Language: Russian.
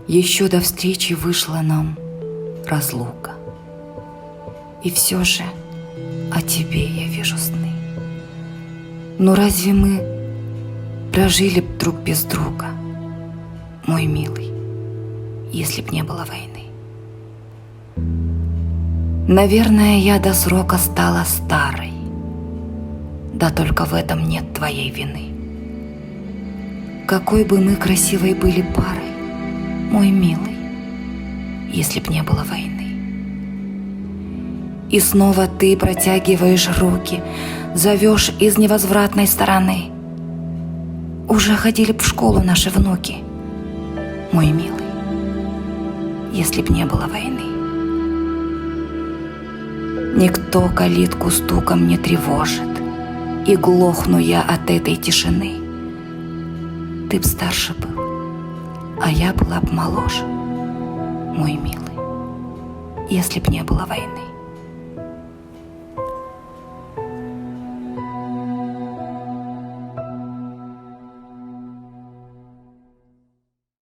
Еще до встречи вышла нам разлука. И все же о тебе я вижу сны. Но разве мы прожили б друг без друга, мой милый, если б не было войны? Наверное, я до срока стала старой, да только в этом нет твоей вины. Какой бы мы красивой были парой, мой милый, если б не было войны. И снова ты протягиваешь руки, зовешь из невозвратной стороны. Уже ходили б в школу наши внуки, мой милый, если б не было войны. Никто калитку стуком не тревожит, и глохну я от этой тишины. Ты б старше был, а я была б моложе, мой милый, если б не было войны.